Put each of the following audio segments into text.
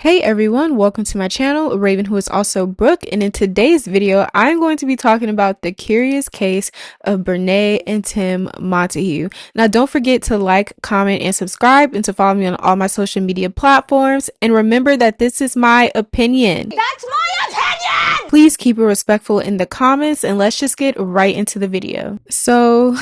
Hey everyone, welcome to my channel, Raven, who is also Brooke, and in today's video, I'm going to be talking about the curious case of Brenay and Tim Montague. Now, don't forget to like, comment, and subscribe, and to follow me on all my social media platforms, and remember that this is my opinion. That's my opinion! Please keep it respectful in the comments, and let's just get right into the video. So...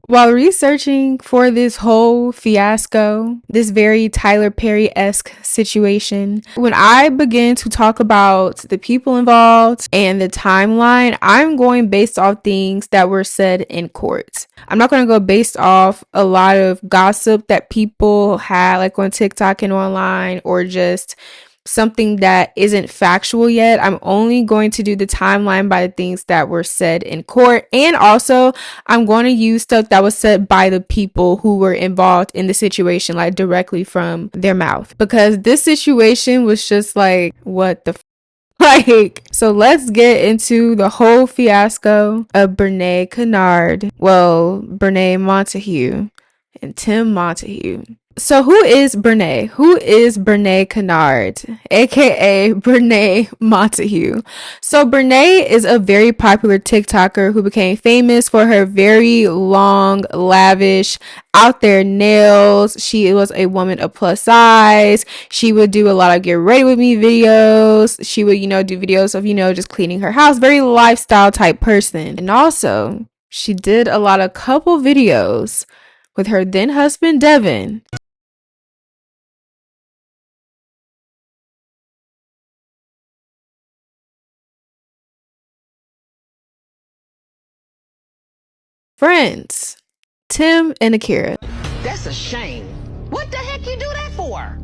While researching for this whole fiasco, this very Tyler Perry-esque situation, when I begin to talk about the people involved and the timeline, I'm going based off things that were said in court. I'm not going to go based off a lot of gossip that people had like on TikTok and online, or just something that isn't factual yet. I'm only going to do the timeline by the things that were said in court, and also I'm going to use stuff that was said by the people who were involved in the situation, like directly from their mouth, because this situation was just like, what the like, so let's get into the whole fiasco of Brenay Montague and Tim Montague. So who is Brenay? Who is Brenay Kennard, aka Brenay Montague? So Brenay is a very popular TikToker who became famous for her very long, lavish, out there nails. She was a woman of plus size. She would do a lot of get ready with me videos. She would, do videos of, just cleaning her house. Very lifestyle type person. And also, she did a lot of couple videos with her then husband, Devon. Friends, Tim and Akira. That's a shame. What the heck you do that for?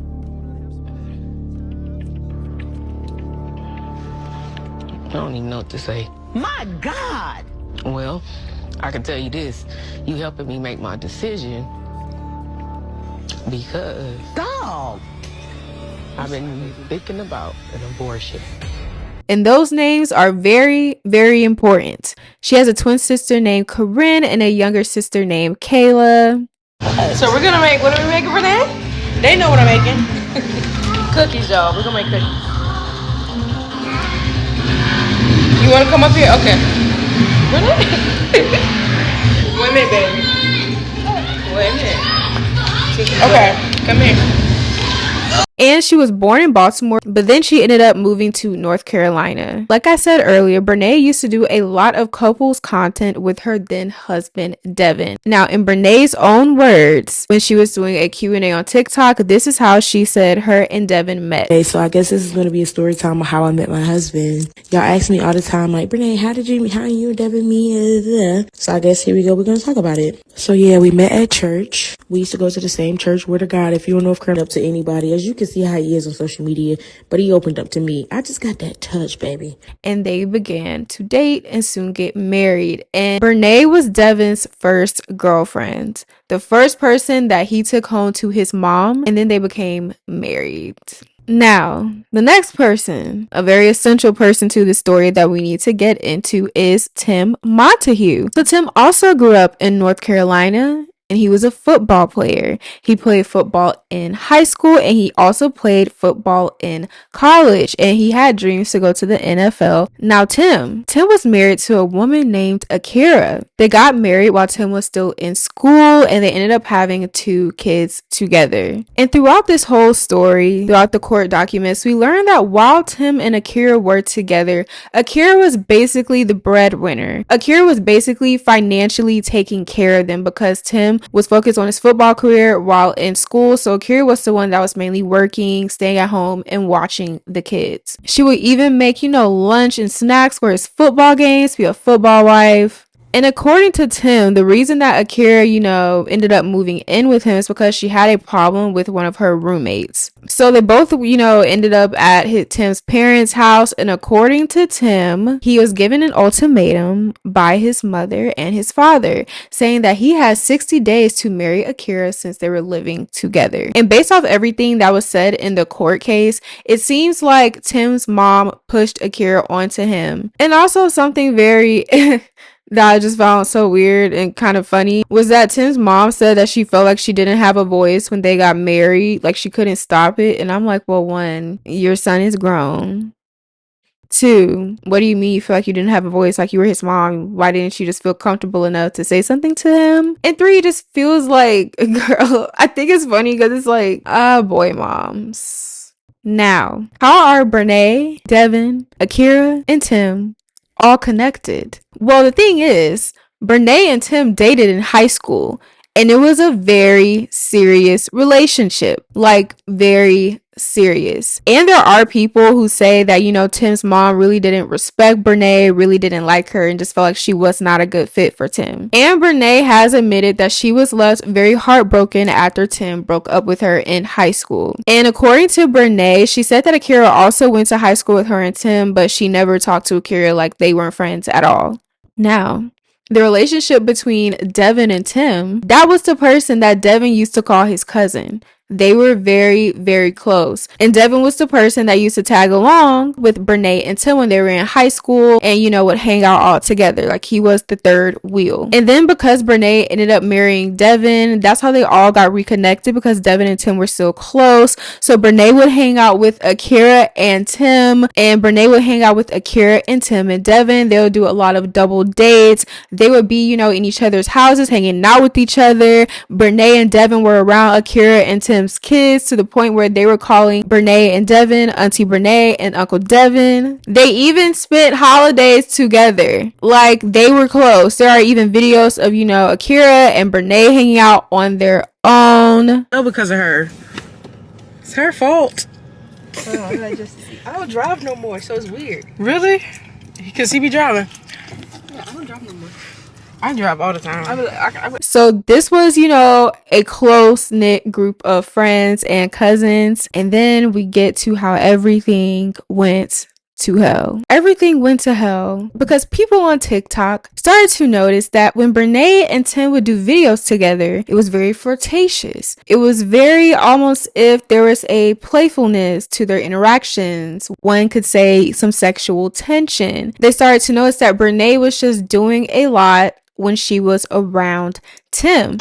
I don't even know what to say. My God! Well, I can tell you this. You helping me make my decision because Dog! I've been thinking about an abortion. And those names are very, very important. She has a twin sister named Corinne and a younger sister named Kayla. So we're gonna make, what are we making for that? They know what I'm making. Cookies, y'all. We're gonna make cookies. You wanna come up here? Okay. Really? Wait a minute, baby. Wait a minute. Okay, come here. And she was born in Baltimore, but then she ended up moving to North Carolina. Like I said earlier, Brenay used to do a lot of couples content with her then husband, Devon. Now, in Brenay's own words, when she was doing a Q&A on TikTok, this is how she said her and Devon met. Okay, so I guess this is going to be a story time of how I met my husband. Y'all ask me all the time, like, Brenay, how you and Devon meet? So I guess here we go. We're going to talk about it. So yeah, we met at church. We used to go to the same church. Word of God, if you're in North Carolina, up to anybody. As you can see how he is on social media, but he opened up to me. I just got that touch, baby. And they began to date and soon get married. And Brenay was Devon's first girlfriend, the first person that he took home to his mom, and then they became married. Now, the next person, a very essential person to the story that we need to get into, is Tim Montague. So Tim also grew up in North Carolina, and he was a football player. He played football in high school, and he also played football in college, and he had dreams to go to the NFL. Now, Tim was married to a woman named Akira. They got married while Tim was still in school, and they ended up having 2 kids together. And throughout this whole story, throughout the court documents, we learned that while Tim and Akira were together, Akira was basically the breadwinner. Akira was basically financially taking care of them because Tim was focused on his football career while in school. So Akira was the one that was mainly working, staying at home, and watching the kids. She would even make, lunch and snacks for his football games, be a football wife. And according to Tim, the reason that Akira, ended up moving in with him is because she had a problem with one of her roommates. So they both, ended up at Tim's parents' house. And according to Tim, he was given an ultimatum by his mother and his father, saying that he had 60 days to marry Akira since they were living together. And based off everything that was said in the court case, it seems like Tim's mom pushed Akira onto him. And also something very... that I just found so weird and kind of funny was that Tim's mom said that she felt like she didn't have a voice when they got married, like she couldn't stop it. And I'm like, well, one, your son is grown. Two, what do you mean you feel like you didn't have a voice, like you were his mom? Why didn't you just feel comfortable enough to say something to him? And three, it just feels like, girl, I think it's funny because it's like, boy moms. Now, how are Brenay, Devon, Akira, and Tim all connected? Well, the thing is, Brenay and Tim dated in high school, and it was a very serious relationship. Like, very serious. And there are people who say that, you know, Tim's mom really didn't respect Brenay, really didn't like her, and just felt like she was not a good fit for Tim. And Brenay has admitted that she was left very heartbroken after Tim broke up with her in high school. And according to Brenay, she said that Akira also went to high school with her and Tim, but she never talked to Akira, like they weren't friends at all. Now, the relationship between Devon and Tim, that was the person that Devon used to call his cousin. They were very, very close. And Devon was the person that used to tag along with Brenay and Tim when they were in high school and, you know, would hang out all together. Like he was the third wheel. And then because Brenay ended up marrying Devon, that's how they all got reconnected, because Devon and Tim were still close. So Brenay would hang out with Akira and Tim, and Brenay would hang out with Akira and Tim and Devon. They would do a lot of double dates. They would be, you know, in each other's houses, hanging out with each other. Brenay and Devon were around Akira and Tim's kids to the point where they were calling Brenay and Devon Auntie Brenay and Uncle Devon. They even spent holidays together. Like, they were close. There are even videos of, you know, Akira and Brenay hanging out on their own. No, because of her. It's her fault. I don't drive no more, so it's weird. Really? Because he be driving. Yeah, I don't drive no more. I drive all the time. So this was, you know, a close-knit group of friends and cousins. And then we get to how everything went to hell. Everything went to hell because people on TikTok started to notice that when Brenay and Tim would do videos together, it was very flirtatious. It was very almost if there was a playfulness to their interactions. One could say some sexual tension. They started to notice that Brenay was just doing a lot when she was around Tim.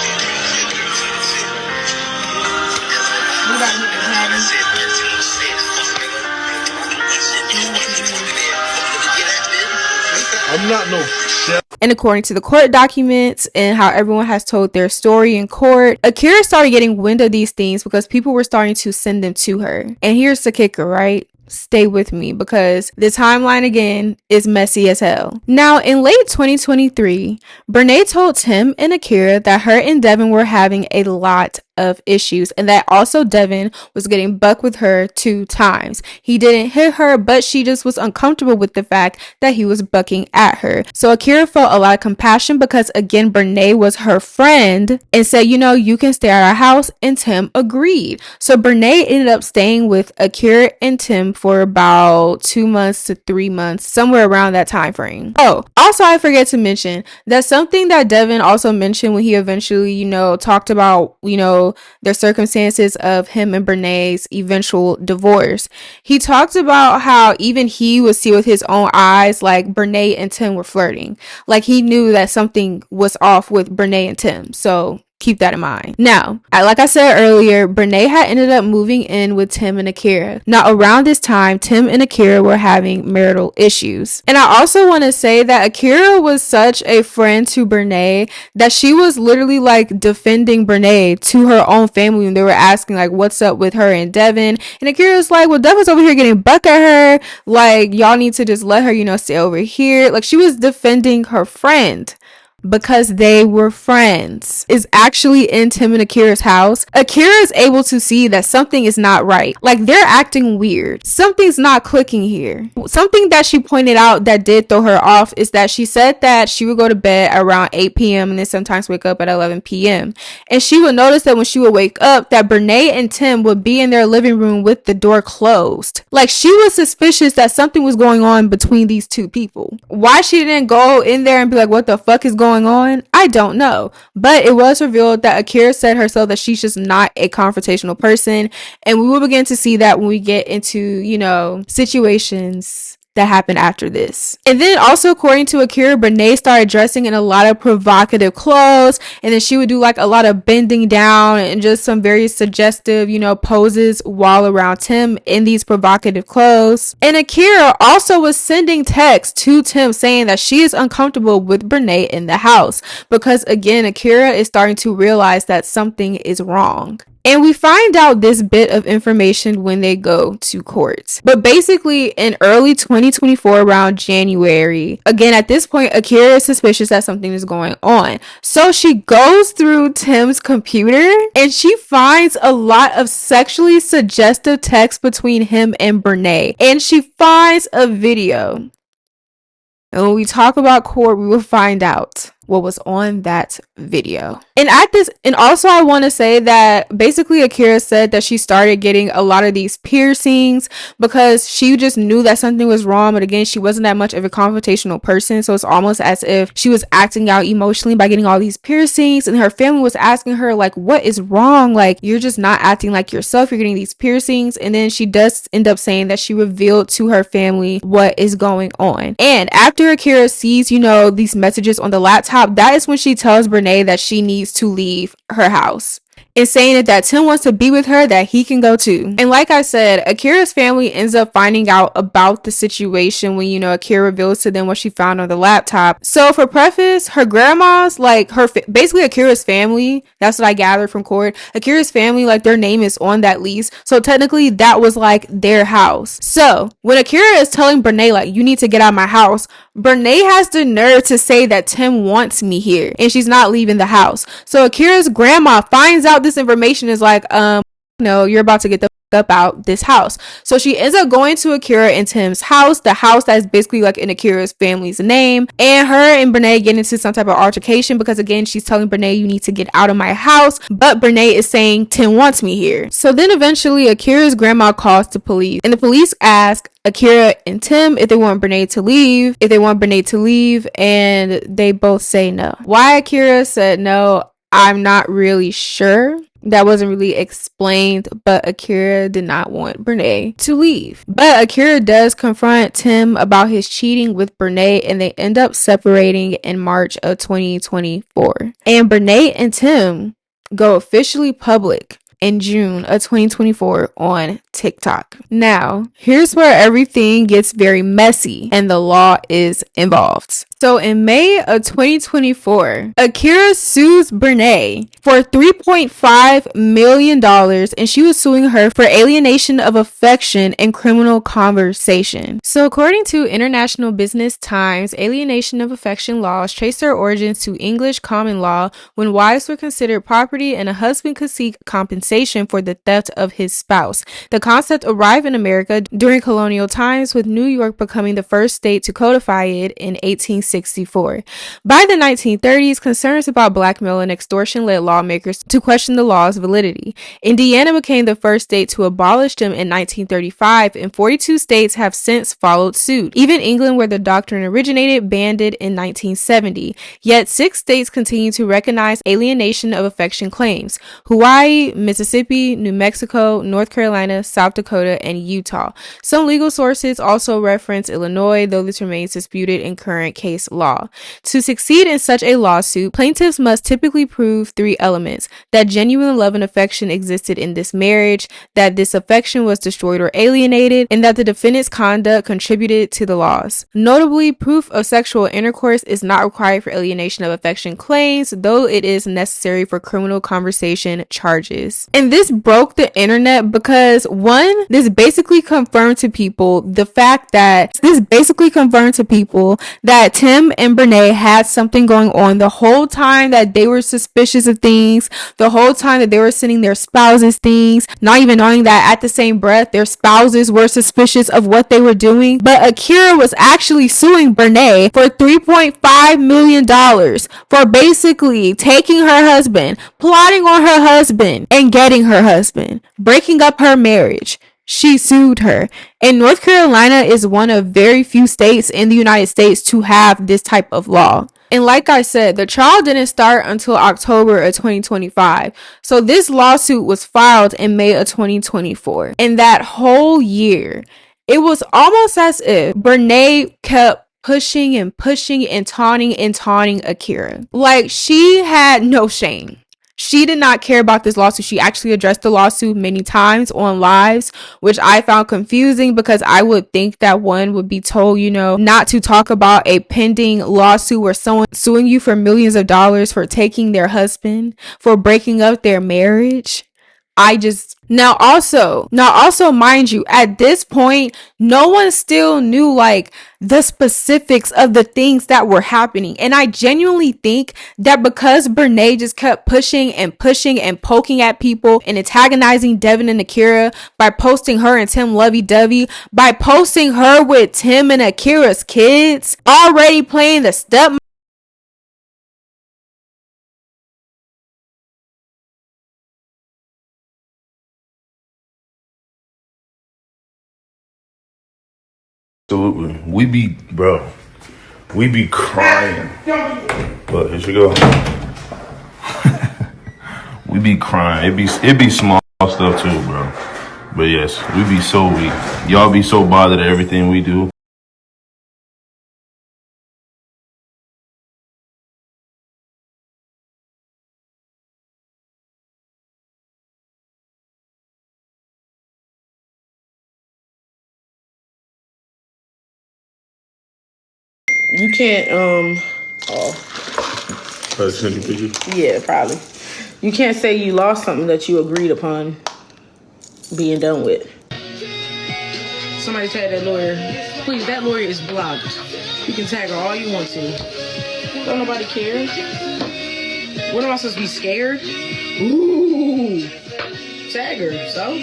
I'm not no chef. And according to the court documents and how everyone has told their story in court, Akira started getting wind of these things because people were starting to send them to her. And here's the kicker, right? Stay with me because the timeline again is messy as hell. Now, in late 2023, Brenay told Tim and Akira that her and Devon were having a lot of issues, and that also Devon was getting bucked with her 2 times. He didn't hit her, but she just was uncomfortable with the fact that he was bucking at her. So Akira felt a lot of compassion because, again, Brenay was her friend and said, you know, you can stay at our house, and Tim agreed. So Brenay ended up staying with Akira and Tim for about 2 months to 3 months, somewhere around that time frame. Oh, also I forget to mention that something that Devon also mentioned when he eventually, you know, talked about, you know, the circumstances of him and Brenay's eventual divorce. He talked about how even he would see with his own eyes like Brenay and Tim were flirting. Like he knew that something was off with Brenay and Tim. So keep that in mind. Now, like I said earlier, Brenay had ended up moving in with Tim and Akira. Now, around this time, Tim and Akira were having marital issues. And I also want to say that Akira was such a friend to Brenay that she was literally like defending Brenay to her own family when they were asking like what's up with her and Devon. And Akira was like, well, Devon's over here getting buck at her. Like, y'all need to just let her, you know, stay over here. Like, she was defending her friend. Because they were friends, is actually in Tim and Akira's house. Akira is able to see that something is not right. Like, they're acting weird. Something's not clicking here. Something that she pointed out that did throw her off is that she said that she would go to bed around 8 p.m. and then sometimes wake up at 11 p.m. And she would notice that when she would wake up, that Brenay and Tim would be in their living room with the door closed. Like, she was suspicious that something was going on between these two people. Why she didn't go in there and be like, what the fuck is going on? I don't know. But it was revealed that Akira said herself that she's just not a confrontational person. And we will begin to see that when we get into, you know, situations that happened after this. And then also, according to Akira, Brenay started dressing in a lot of provocative clothes, and then she would do like a lot of bending down and just some very suggestive, poses while around Tim in these provocative clothes. And Akira also was sending texts to Tim saying that she is uncomfortable with Brenay in the house because, again, Akira is starting to realize that something is wrong. And we find out this bit of information when they go to court. But basically, in early 2024, around January, again, at this point, Akira is suspicious that something is going on. So she goes through Tim's computer and she finds a lot of sexually suggestive text between him and Brenay. And she finds a video. And when we talk about court, we will find out what was on that video. And also I want to say that basically Akira said that she started getting a lot of these piercings because she just knew that something was wrong. But again, she wasn't that much of a confrontational person. So it's almost as if she was acting out emotionally by getting all these piercings, and her family was asking her like, what is wrong? Like, you're just not acting like yourself. You're getting these piercings. And then she does end up saying that she revealed to her family what is going on. And after Akira sees, these messages on the laptop, that is when she tells Brenay that she needs to leave her house, and saying that Tim wants to be with her, that he can go too. And like I said, Akira's family ends up finding out about the situation when, Akira reveals to them what she found on the laptop. So for preface, her grandma's, like basically Akira's family, that's what I gathered from court. Akira's family, like their name is on that lease. So technically that was like their house. So when Akira is telling Brenay, like, you need to get out of my house, Brenay has the nerve to say that Tim wants me here and she's not leaving the house. So Akira's grandma finds out this information, is like, no, you're about to get the up out this house. So she ends up going to Akira and Tim's house, the house that's basically like in Akira's family's name, and her and Brenay get into some type of altercation because, again, she's telling Brenay, you need to get out of my house, but Brenay is saying Tim wants me here. So then eventually Akira's grandma calls the police, and the police ask Akira and Tim if they want Brenay to leave, and they both say no. Why Akira said no, I'm not really sure. That wasn't really explained, but Akira did not want Brenay to leave. But Akira does confront Tim about his cheating with Brenay, and they end up separating in March of 2024. And Brenay and Tim go officially public in June of 2024 on TikTok. Now, here's where everything gets very messy and the law is involved. So in May of 2024, Akira sues Brenay for $3.5 million, and she was suing her for alienation of affection and criminal conversation. So according to International Business Times, alienation of affection laws trace their origins to English common law when wives were considered property and a husband could seek compensation for the theft of his spouse. The concept arrived in America during colonial times, with New York becoming the first state to codify it in 1864. By the 1930s, concerns about blackmail and extortion led lawmakers to question the law's validity. Indiana became the first state to abolish them in 1935, and 42 states have since followed suit. Even England, where the doctrine originated, banned it in 1970. Yet 6 states continue to recognize alienation of affection claims: Hawaii, Mississippi, New Mexico, North Carolina, South Dakota, and Utah. Some legal sources also reference Illinois, though this remains disputed in current case law. To succeed in such a lawsuit, plaintiffs must typically prove 3 elements: that genuine love and affection existed in this marriage, that this affection was destroyed or alienated, and that the defendant's conduct contributed to the loss. Notably, proof of sexual intercourse is not required for alienation of affection claims, though it is necessary for criminal conversation charges. And this broke the internet because, one, this basically confirmed to people that Tim and Brenay had something going on the whole time that they were suspicious of things, the whole time that they were sending their spouses things, not even knowing that at the same breath their spouses were suspicious of what they were doing. But Akira was actually suing Brenay for $3.5 million for basically taking her husband, plotting on her husband, and getting her husband, breaking up her marriage. She sued her. And North Carolina is one of very few states in the United States to have this type of law. And like I said, the trial didn't start until October of 2025. So this lawsuit was filed in May of 2024. And that whole year, It was almost as if Brenay kept pushing and pushing and taunting Akira. Like, she had no shame. She did not care about this lawsuit. She actually addressed the lawsuit many times on lives, which I found confusing because I would think that one would be told, you know, not to talk about a pending lawsuit where someone suing you for millions of dollars for taking their husband, for breaking up their marriage. Now also mind you, at this point no one still knew like the specifics of the things that were happening, and I genuinely think that because Brenay just kept pushing and poking at people and antagonizing Devon and Akira by posting her and Tim lovey-dovey, by posting her with Tim and Akira's kids, already playing the step. Absolutely. We be crying. But here she go. We be crying. It be small stuff too, bro. But yes, we be so weak. Y'all be so bothered at everything we do. You can't, yeah, probably. You can't say you lost something that you agreed upon being done with. Somebody tag that lawyer. Please, that lawyer is blocked. You can tag her all you want to. Don't nobody care. What am I supposed to be scared? Ooh. Tag her, so.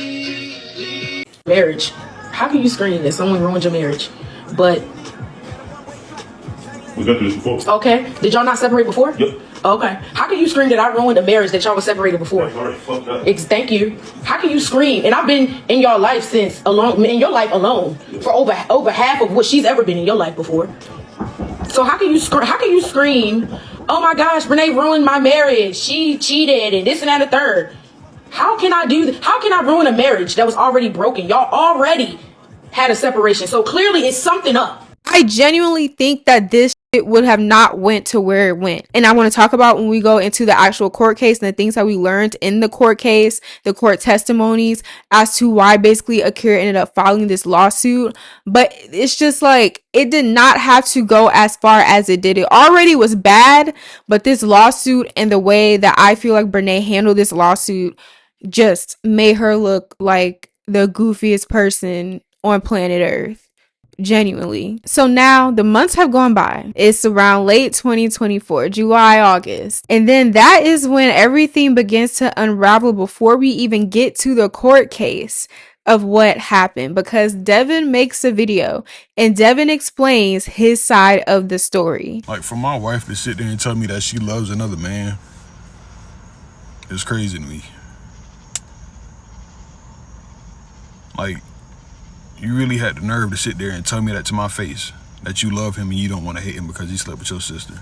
Marriage. How can you scream that someone ruined your marriage? But. We got through this before. Okay. Did y'all not separate before? Yep. Okay. How can you scream that I ruined a marriage that y'all were separated before? That's already fucked up. Thank you. How can you scream? And I've been in your life in your life alone for over half of what she's ever been in your life before. So how can you scream? Oh my gosh, Brenay ruined my marriage. She cheated and this and that and the third. How can I do that? How can I ruin a marriage that was already broken? Y'all already had a separation. So clearly it's something up. I genuinely think that this shit would have not went to where it went. And I want to talk about when we go into the actual court case and the things that we learned in the court case, the court testimonies as to why basically Akira ended up filing this lawsuit. But it's just like, it did not have to go as far as it did. It already was bad, but this lawsuit and the way that I feel like Brenay handled this lawsuit just made her look like the goofiest person on planet Earth. Genuinely. So now the months have gone by. It's around late 2024, July, August. And then that is when everything begins to unravel before we even get to the court case of what happened, because Devon makes a video and Devon explains his side of the story. Like, for my wife to sit there and tell me that she loves another man, it's crazy to me. Like, you really had the nerve to sit there and tell me that to my face, that you love him and you don't want to hate him because he slept with your sister,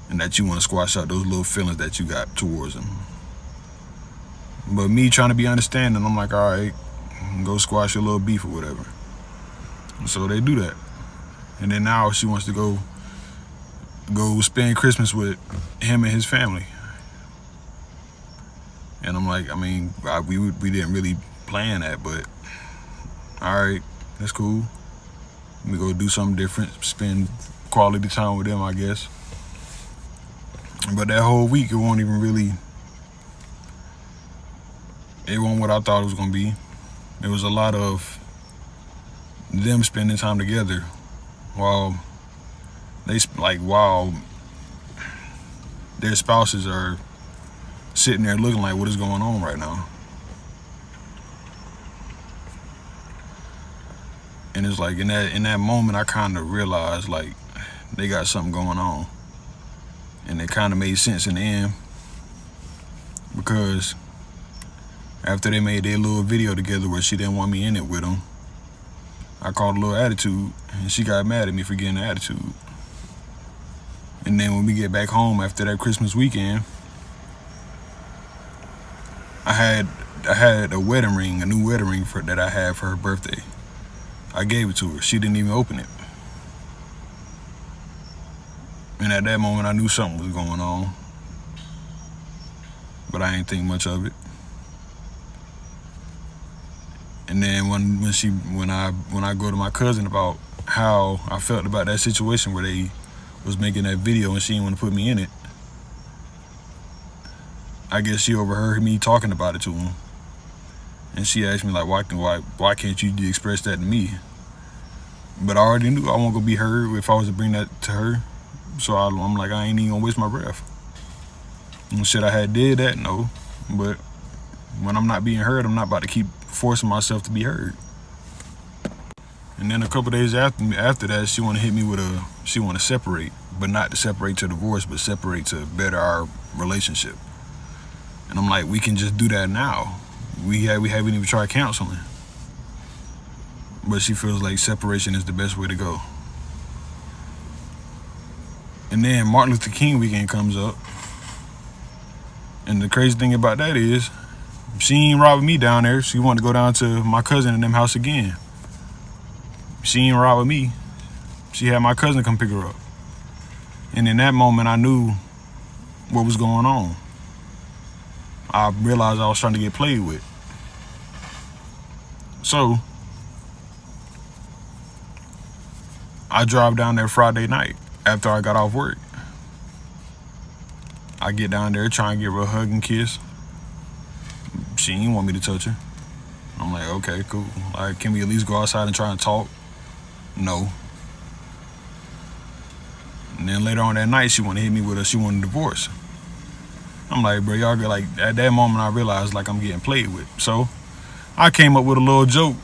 and that you want to squash out those little feelings that you got towards him. But me trying to be understanding, I'm like, all right, go squash your little beef or whatever. So they do that. And then now she wants to go spend Christmas with him and his family. And I'm like, I mean, we didn't really plan that, but all right, that's cool. We go do something different, spend quality time with them, I guess. But that whole week, it wasn't what I thought it was gonna be. It was a lot of them spending time together while their spouses are sitting there looking like, what is going on right now? And it's like in that moment, I kind of realized like they got something going on, and it kind of made sense in the end, because after they made their little video together where she didn't want me in it with them, I called a little attitude, and she got mad at me for getting the attitude. And then when we get back home after that Christmas weekend, I had a wedding ring, a new wedding ring that I had for her birthday. I gave it to her. She didn't even open it. And at that moment, I knew something was going on. But I ain't think much of it. And then when I go to my cousin about how I felt about that situation where they was making that video and she didn't want to put me in it, I guess she overheard me talking about it to him. And she asked me like, why can't you express that to me? But I already knew I wasn't gonna be heard if I was to bring that to her. So I'm like, I ain't even gonna waste my breath. And should I have did that? No. But when I'm not being heard, I'm not about to keep forcing myself to be heard. And then a couple days after that, she want to hit me with she want to separate, but not to separate to divorce, but separate to better our relationship. And I'm like, we can just do that now. We haven't even tried counseling. But she feels like separation is the best way to go. And then Martin Luther King weekend comes up. And the crazy thing about that is, she ain't robbing me down there. She wanted to go down to my cousin and them house again. She ain't robbing me. She had my cousin come pick her up. And in that moment, I knew what was going on. I realized I was trying to get played with. So, I drive down there Friday night after I got off work. I get down there trying to give her a hug and kiss. She didn't want me to touch her. I'm like, okay, cool. Like, can we at least go outside and try and talk? No. And then later on that night, she wanted to hit me with she wanted a divorce. I'm like, bro, y'all get like, at that moment I realized like I'm getting played with. So I came up with a little joke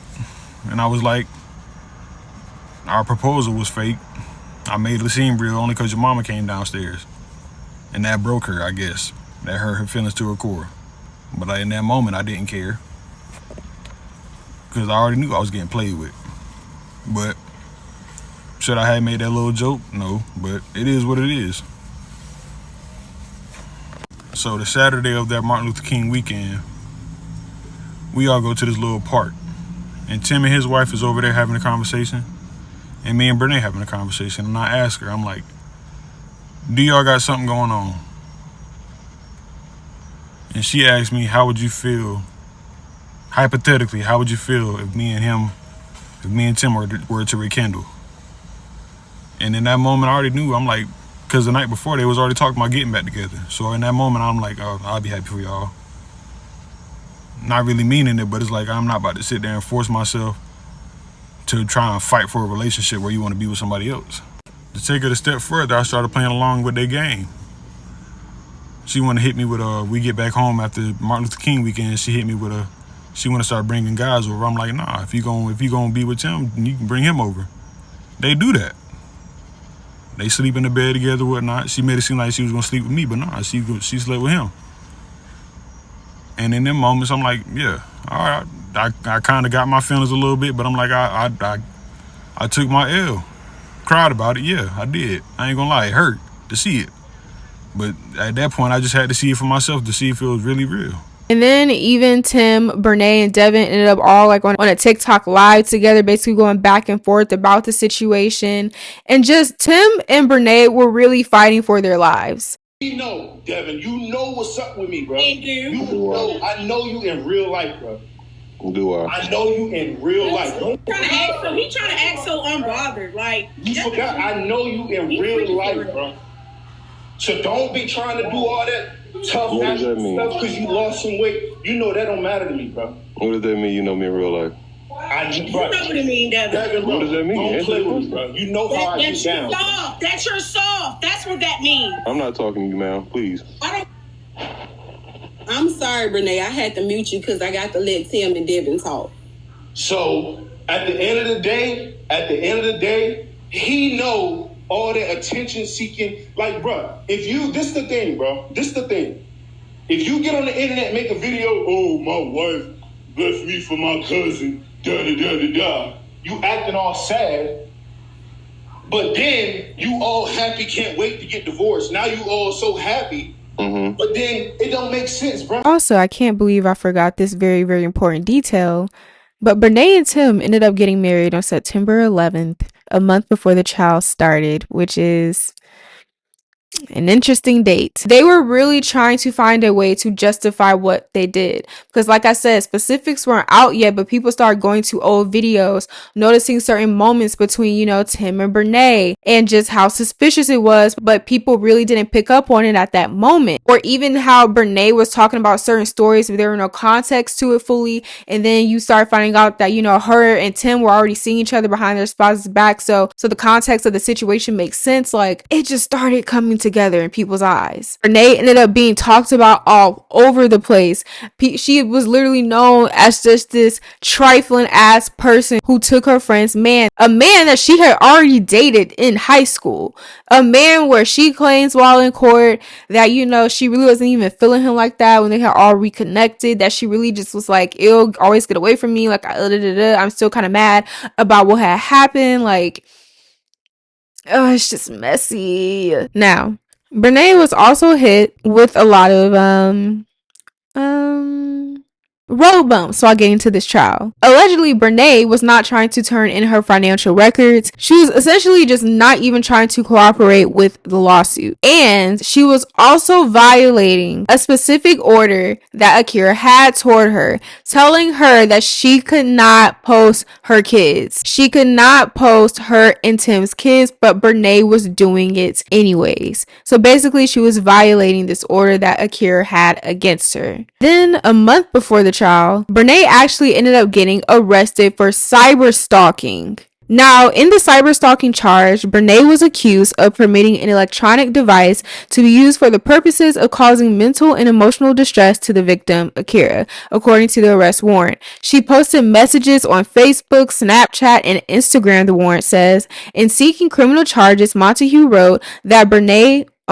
and I was like, our proposal was fake. I made it seem real only because your mama came downstairs. And that broke her, I guess. That hurt her feelings to her core. But in that moment, I didn't care. Because I already knew I was getting played with. But should I have made that little joke? No, but it is what it is. So the Saturday of that Martin Luther King weekend, we all go to this little park. And Tim and his wife is over there having a conversation. And me and Brenay having a conversation. And I ask her, I'm like, do y'all got something going on? And she asked me, how would you feel, hypothetically, how would you feel if me and Tim were to rekindle? And in that moment, I already knew. I'm like, because the night before, they was already talking about getting back together. So in that moment, I'm like, oh, I'll be happy for y'all. Not really meaning it, but it's like, I'm not about to sit there and force myself to try and fight for a relationship where you want to be with somebody else. To take it a step further, I started playing along with their game. She wanted to hit me with we get back home after Martin Luther King weekend, she hit me with she want to start bringing guys over. I'm like, nah, if you gonna be with Tim, you can bring him over. They do that. They sleep in the bed together, whatnot. She made it seem like she was gonna sleep with me, but nah, she slept with him. And in them moments, I'm like, yeah, all right. I kind of got my feelings a little bit, but I'm like, I took my L. Cried about it, yeah, I did. I ain't gonna lie, it hurt to see it. But at that point, I just had to see it for myself to see if it was really real. And then even Tim, Brenay, and Devon ended up all like on a TikTok live together, basically going back and forth about the situation. And just Tim and Brenay were really fighting for their lives. You know, Devon, you know what's up with me, bro. You know, I know you in real life, bro. Do I? I know you in real life. He trying to act so unbothered. Like, you forgot. I know you in real life, bro. So don't be trying to do all that tough stuff because you lost some weight. You know that don't matter to me, bro. What does that mean? You know me in real life. You know what it mean, Devon. What does that mean? Don't play with me, bro. You know how I get down. Soft. That's your soft. That's what that means. I'm not talking to you, ma'am. Please. I'm sorry, Brenay. I had to mute you because I got to let Tim and Devon talk. So at the end of the day, he know all that attention seeking. Like, bro, this the thing, bro. This the thing. If you get on the internet, make a video, oh, my wife left me for my cousin, da-da-da-da-da. You acting all sad. But then you all happy, can't wait to get divorced. Now you all so happy. Mm-hmm. But then it don't make sense, bro. Also, I can't believe I forgot this very, very important detail. But Brenay and Tim ended up getting married on September 11th, a month before the trial started, which is an interesting date. They were really trying to find a way to justify what they did. Because like I said, specifics weren't out yet, but people started going to old videos, noticing certain moments between, Tim and Brenay and just how suspicious it was. But people really didn't pick up on it at that moment. Or even how Brenay was talking about certain stories, but there were no context to it fully. And then you start finding out that, her and Tim were already seeing each other behind their spouses' back. So the context of the situation makes sense. Like, it just started coming together in people's eyes. Brenay ended up being talked about all over the place. She was literally known as just this trifling ass person who took her friend's man, a man that she had already dated in high school, a man where she claims while in court that, she really wasn't even feeling him like that when they had all reconnected, that she really just was like, it'll always get away from me. Like, I'm still kind of mad about what had happened. Like, oh, it's just messy. Now, Brenay was also hit with a lot of road bumps while getting to this trial. Allegedly, Brenay was not trying to turn in her financial records. She was essentially just not even trying to cooperate with the lawsuit. And she was also violating a specific order that Akira had toward her, telling her that she could not post her kids. She could not post her and Tim's kids, but Brenay was doing it anyways. So basically, she was violating this order that Akira had against her. Then, a month before the trial, Brenay actually ended up getting arrested for cyber stalking. Now, in the cyber stalking charge, Brenay was accused of permitting an electronic device to be used for the purposes of causing mental and emotional distress to the victim, Akira, according to the arrest warrant. She posted messages on Facebook, Snapchat, and Instagram, the warrant says. In seeking criminal charges, Montague wrote that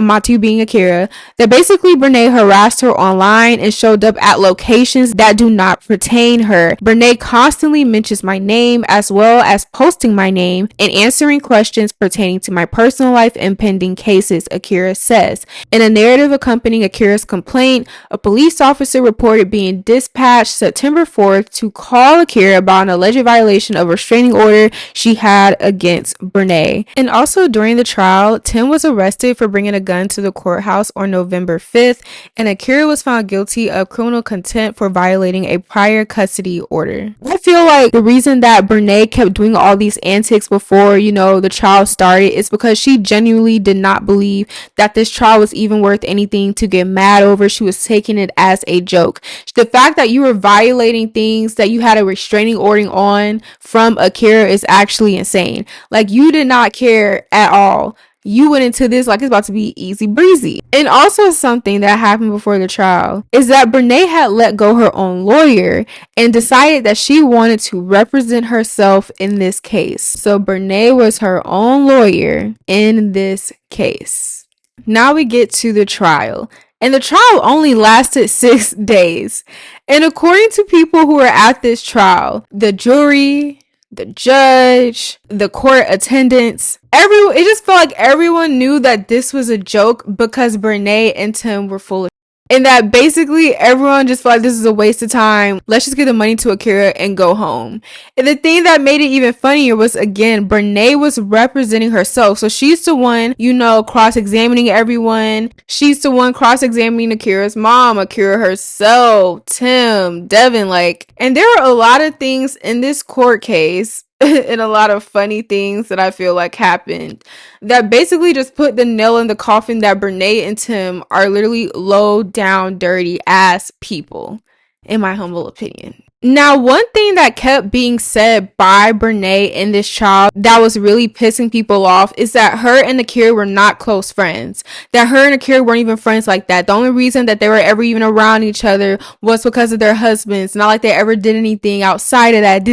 Montague being Akira, that basically Brenay harassed her online and showed up at locations that do not pertain her. Brenay constantly mentions my name as well as posting my name and answering questions pertaining to my personal life and pending cases, Akira says. In a narrative accompanying Akira's complaint, a police officer reported being dispatched September 4th to call Akira about an alleged violation of a restraining order she had against Brenay. And also during the trial, Tim was arrested for bringing a gun to the courthouse on November 5th, and Akira was found guilty of criminal contempt for violating a prior custody order. I feel like the reason that Brenay kept doing all these antics before, the trial started is because she genuinely did not believe that this trial was even worth anything to get mad over. She was taking it as a joke. The fact that you were violating things that you had a restraining order on from Akira is actually insane. Like, you did not care at all. You went into this like it's about to be easy breezy. And also something that happened before the trial is that Brenay had let go her own lawyer and decided that she wanted to represent herself in this case. So Brenay was her own lawyer in this case. Now we get to the trial. And the trial only lasted 6 days. And according to people who were at this trial, the jury, the judge, the court attendants, it just felt like everyone knew that this was a joke because Brenay and Tim were full of and that basically everyone just felt like this is a waste of time. Let's just give the money to Akira and go home. And the thing that made it even funnier was, again, Brenay was representing herself. So she's the one, cross-examining everyone. She's the one cross-examining Akira's mom, Akira herself, Tim, Devon, and there were a lot of things in this court case and a lot of funny things that I feel like happened that basically just put the nail in the coffin that Brenay and Tim are literally low down, dirty ass people, in my humble opinion. Now, one thing that kept being said by Brenay in this trial that was really pissing people off is that her and Akira were not close friends. That her and Akira weren't even friends like that. The only reason that they were ever even around each other was because of their husbands. Not like they ever did anything outside of that.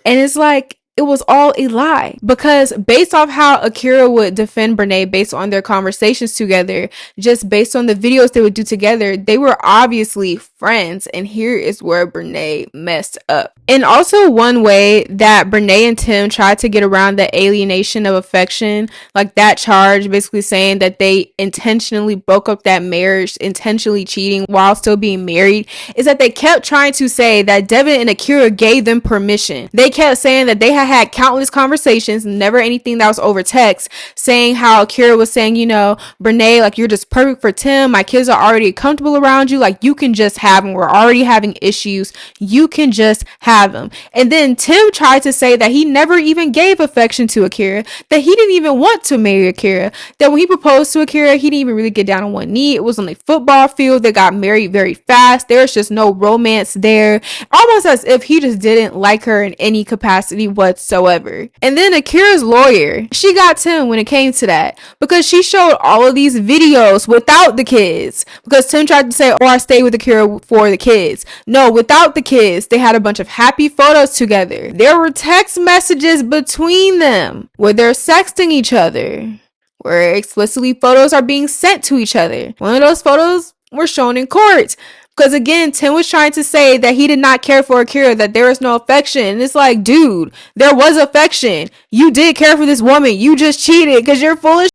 And it's like, it was all a lie. Because based off how Akira would defend Brenay based on their conversations together, just based on the videos they would do together, they were obviously friends. And here is where Brenay messed up. And also one way that Brenay and Tim tried to get around the alienation of affection, like that charge basically saying that they intentionally broke up that marriage, intentionally cheating while still being married, is that they kept trying to say that Devon and Akira gave them permission. They kept saying that they had countless conversations, never anything that was over text, saying how Akira was saying, you know, Brenay, like, you're just perfect for Tim. My kids are already comfortable around you. Like, you can just have them. We're already having issues. You can just have them. And then Tim tried to say that he never even gave affection to Akira, that he didn't even want to marry Akira, that when he proposed to Akira, he didn't even really get down on one knee. It was on a football field. They got married very fast. There's just no romance there. Almost as if he just didn't like her in any capacity whatsoever. And then Akira's lawyer, she got Tim when it came to that, because she showed all of these videos without the kids, because Tim tried to say, oh, I stayed with Akira for the kids. No, without the kids. They had a bunch of happy photos together. There were text messages between them where they're sexting each other, where explicitly photos are being sent to each other. One of those photos were shown in court. Because again, Tim was trying to say that he did not care for Akira, that there was no affection. And it's like, dude, there was affection. You did care for this woman. You just cheated because you're full of.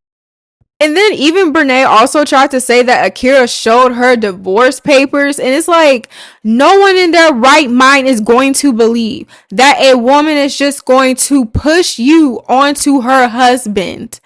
And then even Brenay also tried to say that Akira showed her divorce papers. And it's like, no one in their right mind is going to believe that a woman is just going to push you onto her husband.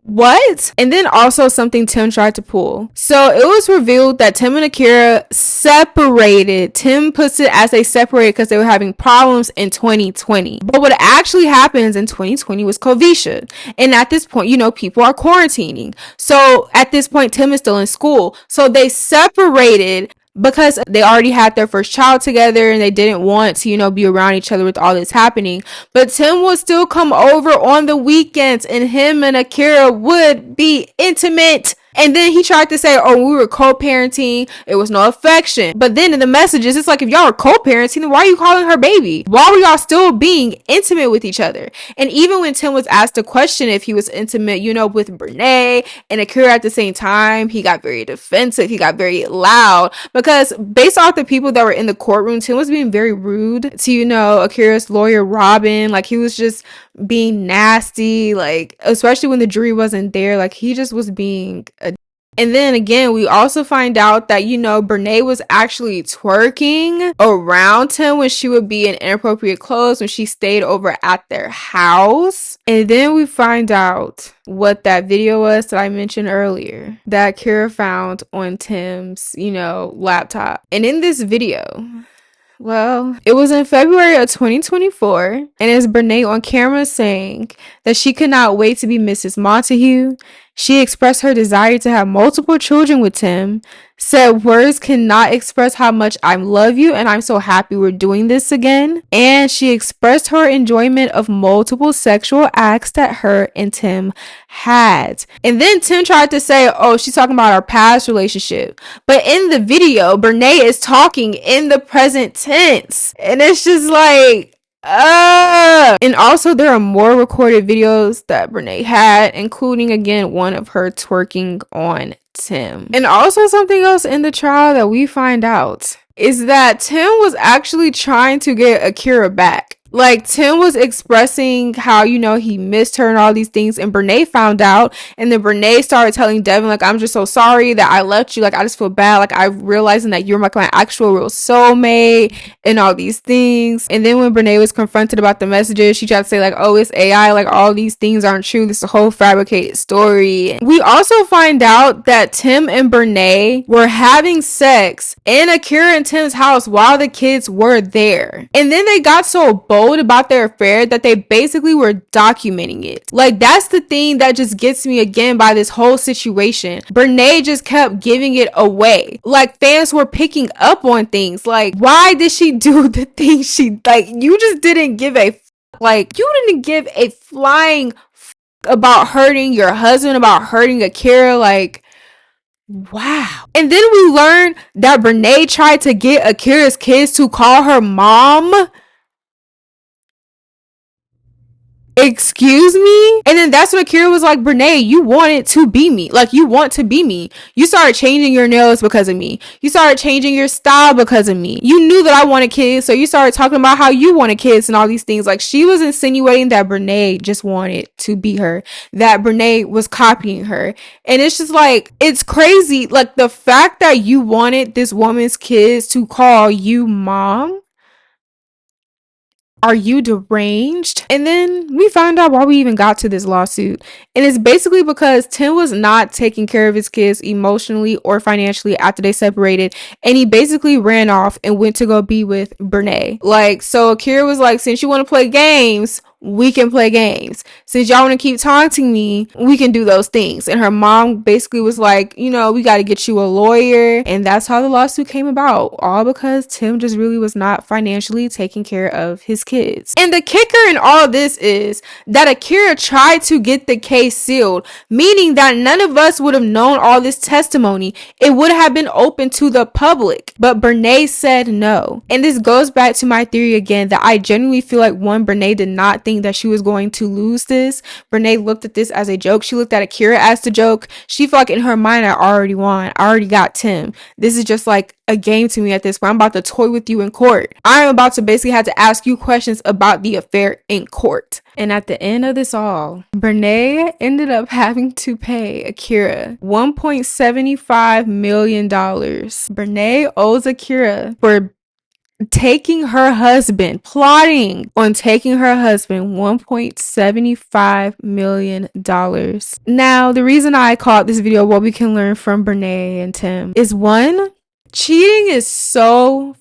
What? And then also something Tim tried to pull. So it was revealed that Tim and Akira separated. Tim puts it as they separated because they were having problems in 2020. But what actually happens in 2020 was Covisha. And at this point, you know, people are quarantining. So at this point, Tim is still in school. So they separated because they already had their first child together and they didn't want to, you know, be around each other with all this happening. But Tim would still come over on the weekends and him and Akira would be intimate. And then he tried to say, oh, we were co-parenting. It was no affection. But then in the messages, it's like, if y'all were co-parenting, then why are you calling her baby? Why were y'all still being intimate with each other? And even when Tim was asked a question if he was intimate, you know, with Brenay and Akira at the same time, he got very defensive. He got very loud because based off the people that were in the courtroom, Tim was being very rude to, you know, Akira's lawyer, Robin. Like, he was just being nasty, like, especially when the jury wasn't there. Like, he just was being a. And then again, we also find out that, you know, Brenay was actually twerking around him when she would be in inappropriate clothes when she stayed over at their house. And then we find out what that video was that I mentioned earlier that Kira found on Tim's, you know, laptop. And in this video, well, it was in February of 2024, and it's Brenay on camera saying that she could not wait to be Mrs. Montague. She expressed her desire to have multiple children with Tim, said words cannot express how much I love you and I'm so happy we're doing this again. And she expressed her enjoyment of multiple sexual acts that her and Tim had. And then Tim tried to say, oh, she's talking about our past relationship. But in the video, Brenay is talking in the present tense. And it's just like, and also there are more recorded videos that Brenay had, including again one of her twerking on Tim. And also something else in the trial that we find out is that Tim was actually trying to get Akira back. Like, Tim was expressing how, you know, he missed her and all these things, and Brenay found out, and then Brenay started telling Devon, like, I'm just so sorry that I left you, like, I just feel bad, like, I'm realizing that you're like my actual real soulmate, and all these things. And then when Brenay was confronted about the messages, she tried to say, like, oh, it's AI, like, all these things aren't true, this is a whole fabricated story. We also find out that Tim and Brenay were having sex in Akira and Tim's house while the kids were there, and then they got so bold about their affair that they basically were documenting it. Like, that's the thing that just gets me again by this whole situation. Brenay just kept giving it away. Like, fans were picking up on things. Like, why did she do the things she, like, you just didn't give a, like, you didn't give a flying about hurting your husband, about hurting Akira, like, wow. And then we learned that Brenay tried to get Akira's kids to call her mom. excuse me? And then that's when Akira was like, Brenay, you wanted to be me. Like, you want to be me. You started changing your nails because of me. You started changing your style because of me. You knew that I wanted kids, so you started talking about how you wanted kids and all these things. Like, she was insinuating that Brenay just wanted to be her, that Brenay was copying her. And it's just like, it's crazy. Like, the fact that you wanted this woman's kids to call you mom, are you deranged? And then we found out why we even got to this lawsuit. And it's basically because Tim was not taking care of his kids emotionally or financially after they separated. And he basically ran off and went to go be with Brenay. Like, so Akira was like, since you want to play games, we can play games. Since y'all want to keep taunting me, we can do those things. And her mom basically was like, you know, we got to get you a lawyer. And that's how the lawsuit came about. All because Tim just really was not financially taking care of his kids. And the kicker in all this is that Akira tried to get the case sealed, meaning that none of us would have known all this testimony. It would have been open to the public. But Brenay said no. And this goes back to my theory again that I genuinely feel like Brenay did not think that she was going to lose this. Brenay looked at this as a joke. She looked at Akira as the joke. She felt like in her mind, I already won. I already got Tim. This is just like a game to me at this point. I'm about to toy with you in court. I'm about to basically have to ask you questions about the affair in court. And at the end of this all, Brenay ended up having to pay Akira $1.75 million. Brenay owes Akira for plotting on taking her husband $1.75 million. Now, the reason I called this video what we can learn from Brenay and Tim is, one, cheating is so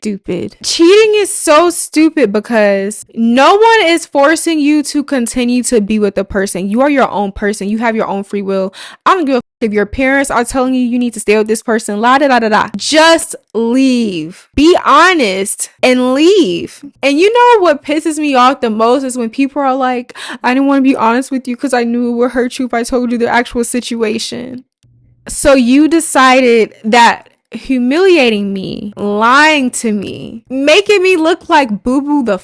stupid. Cheating is so stupid because no one is forcing you to continue to be with a person. You are your own person. You have your own free will. I don't give a f- if your parents are telling you need to stay with this person. La da da da da. Just leave. Be honest and leave. And you know what pisses me off the most is when people are like, I didn't want to be honest with you because I knew it would hurt you if I told you the actual situation. So you decided that humiliating me, lying to me, making me look like Boo Boo the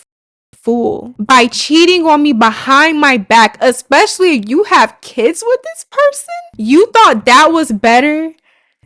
fool by cheating on me behind my back, especially if you have kids with this person. You thought that was better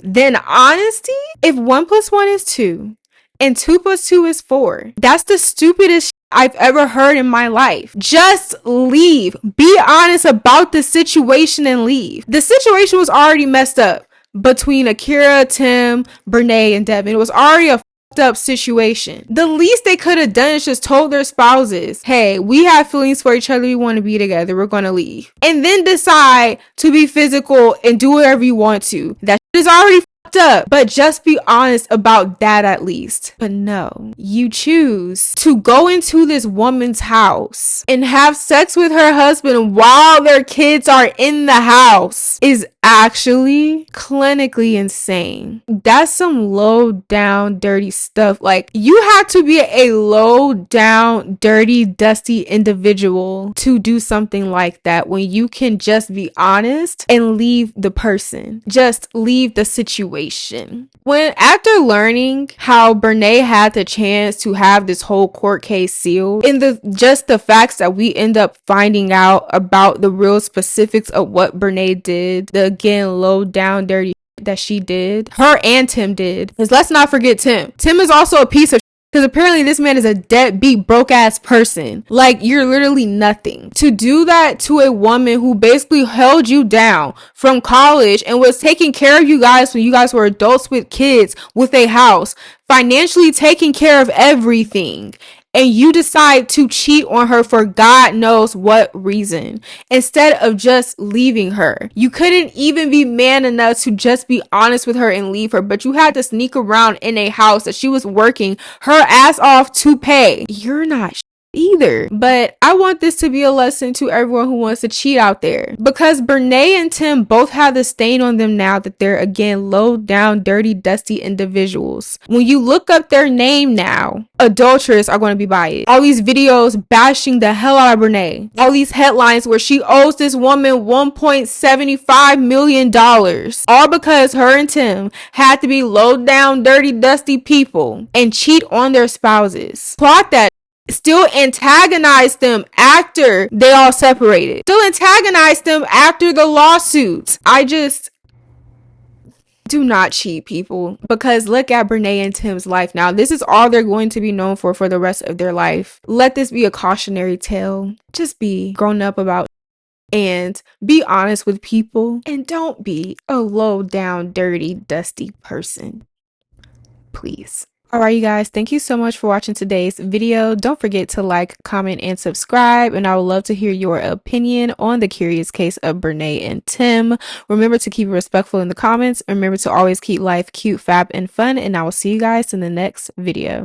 than honesty? If 1 + 1 is 2 and 2 + 2 is 4, that's the stupidest I've ever heard in my life. Just leave. Be honest about the situation and leave. The situation was already messed up between Akira, Tim, Brenay, and Devon. It was already a fucked up situation. The least they could have done is just told their spouses, hey, we have feelings for each other. We want to be together. We're going to leave. And then decide to be physical and do whatever you want to. That shit is already fucked up, but just be honest about that at least. But no, you choose to go into this woman's house and have sex with her husband while their kids are in the house. Is actually clinically insane. That's some low down dirty stuff. Like, you have to be a low down dirty dusty individual to do something like that when you can just be honest and leave the person. Just leave the situation. When after learning how Brenay had the chance to have this whole court case sealed, and the facts that we end up finding out about the real specifics of what Brenay did, the again low down dirty that she did, her and Tim did, because let's not forget Tim is also a piece of because apparently this man is a deadbeat broke ass person. Like, you're literally nothing. To do that to a woman who basically held you down from college and was taking care of you guys when you guys were adults with kids, with a house, financially taking care of everything, and you decide to cheat on her for God knows what reason, instead of just leaving her. You couldn't even be man enough to just be honest with her and leave her, but you had to sneak around in a house that she was working her ass off to pay. You're not either. But I want this to be a lesson to everyone who wants to cheat out there, because Brenay and Tim both have the stain on them now that they're again low down dirty dusty individuals. When you look up their name now, adulterers are going to be by it. All these videos bashing the hell out of Brenay, all these headlines where she owes this woman $1.75 million, all because her and Tim had to be low down dirty dusty people and cheat on their spouses. Plot that. Still antagonized them after they all separated. Still antagonized them after the lawsuits. I just do not cheat, people, because look at Brenay and Tim's life now. This is all they're going to be known for the rest of their life. Let this be a cautionary tale. Just be grown up about and be honest with people, and don't be a low down, dirty, dusty person. Please. Alright, you guys, thank you so much for watching today's video. Don't forget to like, comment, and subscribe, and I would love to hear your opinion on the curious case of Brenay and Tim. Remember to keep it respectful in the comments. Remember to always keep life cute, fab, and fun, and I will see you guys in the next video.